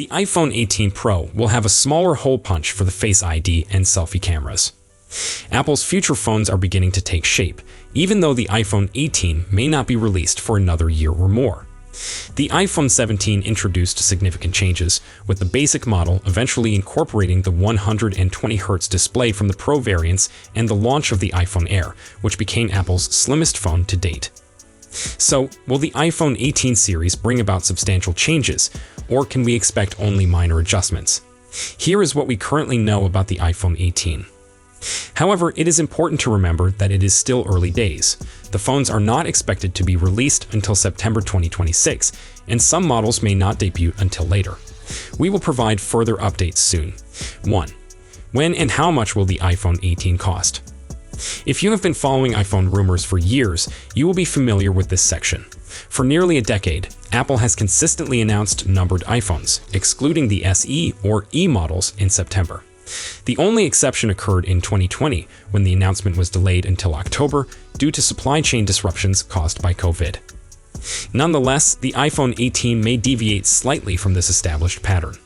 The iPhone 18 Pro will have a smaller hole punch for the Face ID and selfie cameras. Apple's future phones are beginning to take shape, even though the iPhone 18 may not be released for another year or more. The iPhone 17 introduced significant changes, with the basic model eventually incorporating the 120Hz display from the Pro variants and the launch of the iPhone Air, which became Apple's slimmest phone to date. So, will the iPhone 18 series bring about substantial changes, or can we expect only minor adjustments? Here is what we currently know about the iPhone 18. However, it is important to remember that it is still early days. The phones are not expected to be released until September 2026, and some models may not debut until later. We will provide further updates soon. 1. When and how much will the iPhone 18 cost? If you have been following iPhone rumors for years, you will be familiar with this section. For nearly a decade, Apple has consistently announced numbered iPhones, excluding the SE or E models in September. The only exception occurred in 2020, when the announcement was delayed until October due to supply chain disruptions caused by COVID. Nonetheless, the iPhone 18 may deviate slightly from this established pattern.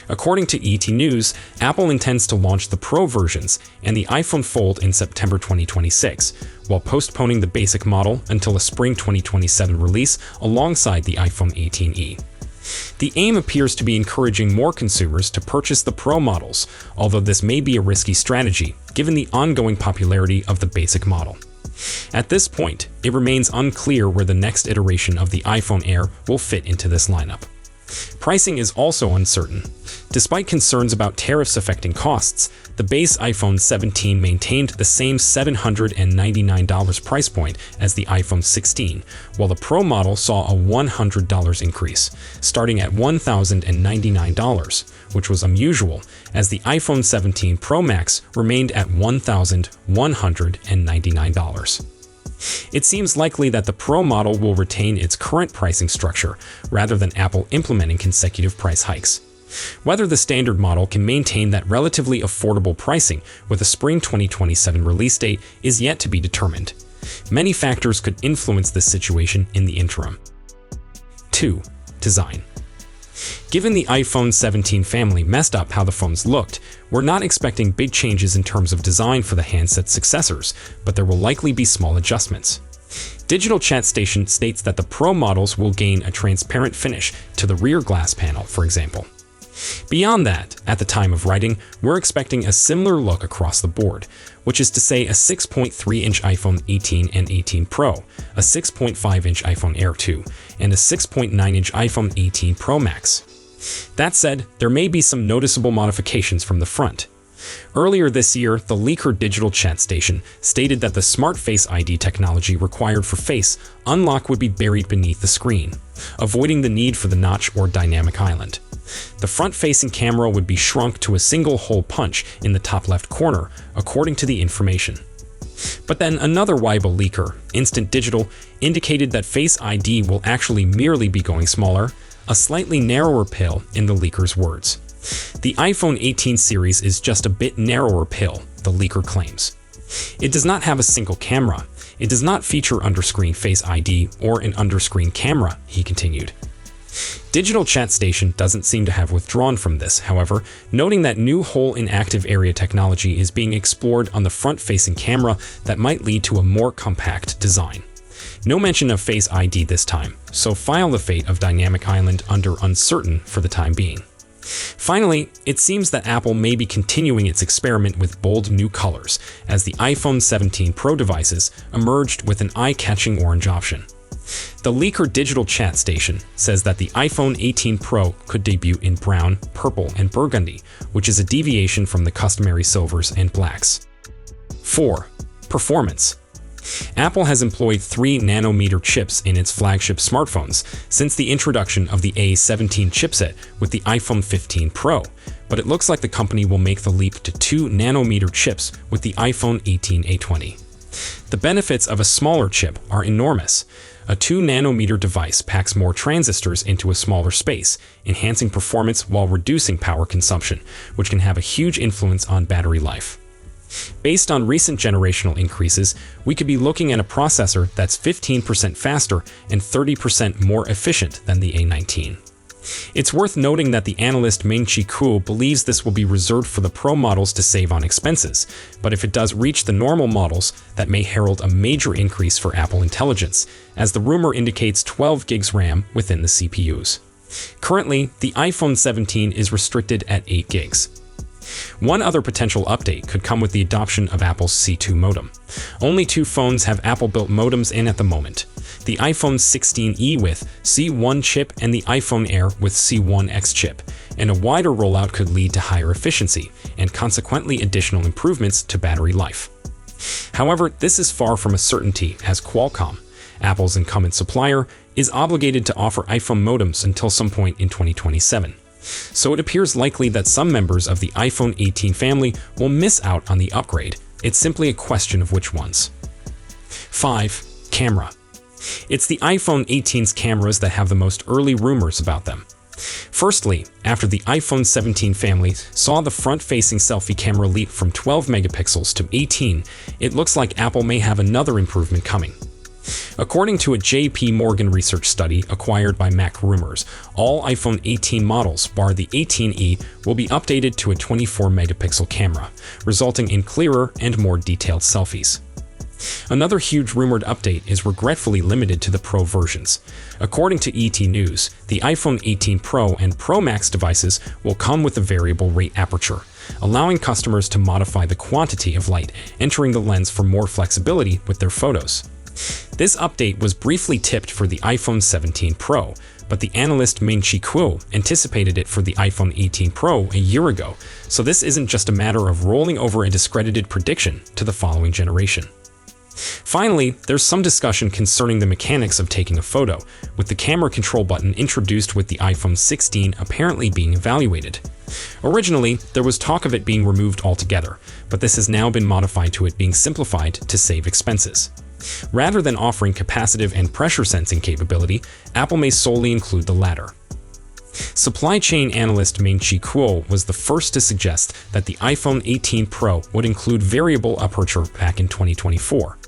According to ET News, Apple intends to launch the Pro versions and the iPhone Fold in September 2026, while postponing the basic model until a spring 2027 release alongside the iPhone 18e. The aim appears to be encouraging more consumers to purchase the Pro models, although this may be a risky strategy, given the ongoing popularity of the basic model. At this point, it remains unclear where the next iteration of the iPhone Air will fit into this lineup. Pricing is also uncertain. Despite concerns about tariffs affecting costs, the base iPhone 17 maintained the same $799 price point as the iPhone 16, while the Pro model saw a $100 increase, starting at $1,099, which was unusual, as the iPhone 17 Pro Max remained at $1,199. It seems likely that the Pro model will retain its current pricing structure, rather than Apple implementing consecutive price hikes. Whether the standard model can maintain that relatively affordable pricing with a spring 2027 release date is yet to be determined. Many factors could influence this situation in the interim. 2. Design. Given the iPhone 17 family messed up how the phones looked, we're not expecting big changes in terms of design for the handset's successors, but there will likely be small adjustments. Digital Chat Station states that the Pro models will gain a transparent finish to the rear glass panel, for example. Beyond that, at the time of writing, we're expecting a similar look across the board, which is to say a 6.3-inch iPhone 18 and 18 Pro, a 6.5-inch iPhone Air 2, and a 6.9-inch iPhone 18 Pro Max. That said, there may be some noticeable modifications from the front. Earlier this year, the leaker Digital Chat Station stated that the Smart Face ID technology required for Face Unlock would be buried beneath the screen, avoiding the need for the notch or dynamic island. The front-facing camera would be shrunk to a single hole punch in the top left corner, according to the information. But then another Weibo leaker, Instant Digital, indicated that Face ID will actually merely be going smaller, a slightly narrower pill in the leaker's words. The iPhone 18 series is just a bit narrower pill, the leaker claims. It does not have a single camera. It does not feature underscreen Face ID or an underscreen camera, he continued. Digital Chat Station doesn't seem to have withdrawn from this, however, noting that new hole in active area technology is being explored on the front-facing camera that might lead to a more compact design. No mention of Face ID this time, so file the fate of Dynamic Island under uncertain for the time being. Finally, it seems that Apple may be continuing its experiment with bold new colors, as the iPhone 17 Pro devices emerged with an eye-catching orange option. The leaker Digital Chat Station says that the iPhone 18 Pro could debut in brown, purple, and burgundy, which is a deviation from the customary silvers and blacks. 4. Performance. Apple has employed 3nm chips in its flagship smartphones since the introduction of the A17 chipset with the iPhone 15 Pro, but it looks like the company will make the leap to 2nm chips with the iPhone 18A20. The benefits of a smaller chip are enormous. A 2nm device packs more transistors into a smaller space, enhancing performance while reducing power consumption, which can have a huge influence on battery life. Based on recent generational increases, we could be looking at a processor that's 15% faster and 30% more efficient than the A19. It's worth noting that the analyst Ming-Chi Kuo believes this will be reserved for the Pro models to save on expenses, but if it does reach the normal models, that may herald a major increase for Apple Intelligence, as the rumor indicates 12 gigs RAM within the CPUs. Currently, the iPhone 17 is restricted at 8 gigs. One other potential update could come with the adoption of Apple's C2 modem. Only 2 phones have Apple-built modems in at the moment: the iPhone 16e with C1 chip and the iPhone Air with C1X chip, and a wider rollout could lead to higher efficiency and consequently additional improvements to battery life. However, this is far from a certainty, as Qualcomm, Apple's incumbent supplier, is obligated to offer iPhone modems until some point in 2027. So it appears likely that some members of the iPhone 18 family will miss out on the upgrade. It's simply a question of which ones. 5. Camera. It's the iPhone 18's cameras that have the most early rumors about them. Firstly, after the iPhone 17 family saw the front-facing selfie camera leap from 12 megapixels to 18, it looks like Apple may have another improvement coming. According to a JP Morgan research study acquired by Mac Rumors, all iPhone 18 models, bar the 18e, will be updated to a 24-megapixel camera, resulting in clearer and more detailed selfies. Another huge rumored update is regretfully limited to the Pro versions. According to ET News, the iPhone 18 Pro and Pro Max devices will come with a variable rate aperture, allowing customers to modify the quantity of light entering the lens for more flexibility with their photos. This update was briefly tipped for the iPhone 17 Pro, but the analyst Ming-Chi Kuo anticipated it for the iPhone 18 Pro a year ago, so this isn't just a matter of rolling over a discredited prediction to the following generation. Finally, there's some discussion concerning the mechanics of taking a photo, with the camera control button introduced with the iPhone 16 apparently being evaluated. Originally, there was talk of it being removed altogether, but this has now been modified to it being simplified to save expenses. Rather than offering capacitive and pressure sensing capability, Apple may solely include the latter. Supply chain analyst Ming-Chi Kuo was the first to suggest that the iPhone 18 Pro would include variable aperture back in 2024.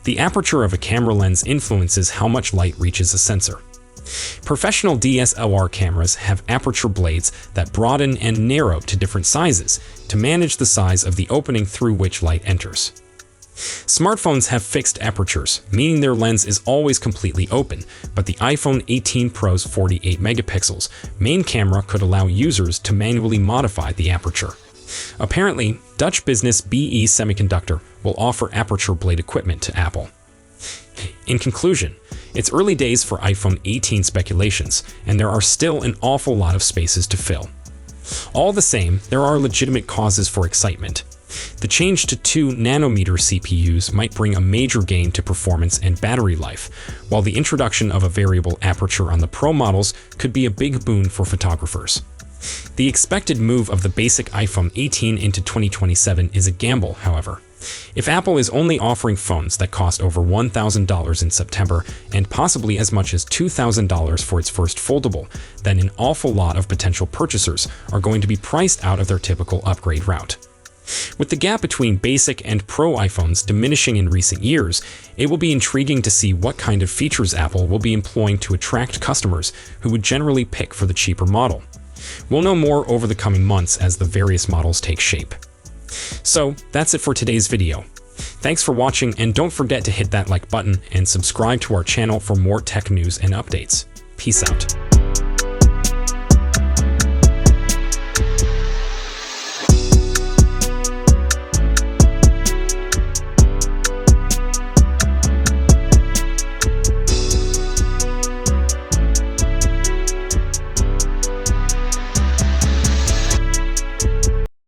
The aperture of a camera lens influences how much light reaches a sensor. Professional DSLR cameras have aperture blades that broaden and narrow to different sizes to manage the size of the opening through which light enters. Smartphones have fixed apertures, meaning their lens is always completely open, but the iPhone 18 Pro's 48 megapixels main camera could allow users to manually modify the aperture. Apparently, Dutch business BE Semiconductor will offer aperture blade equipment to Apple. In conclusion, it's early days for iPhone 18 speculations, and there are still an awful lot of spaces to fill. All the same, there are legitimate causes for excitement. The change to 2-nanometer CPUs might bring a major gain to performance and battery life, while the introduction of a variable aperture on the Pro models could be a big boon for photographers. The expected move of the basic iPhone 18 into 2027 is a gamble, however. If Apple is only offering phones that cost over $1,000 in September and possibly as much as $2,000 for its first foldable, then an awful lot of potential purchasers are going to be priced out of their typical upgrade route. With the gap between basic and Pro iPhones diminishing in recent years, it will be intriguing to see what kind of features Apple will be employing to attract customers who would generally pick for the cheaper model. We'll know more over the coming months as the various models take shape. So, that's it for today's video. Thanks for watching, and don't forget to hit that like button and subscribe to our channel for more tech news and updates. Peace out.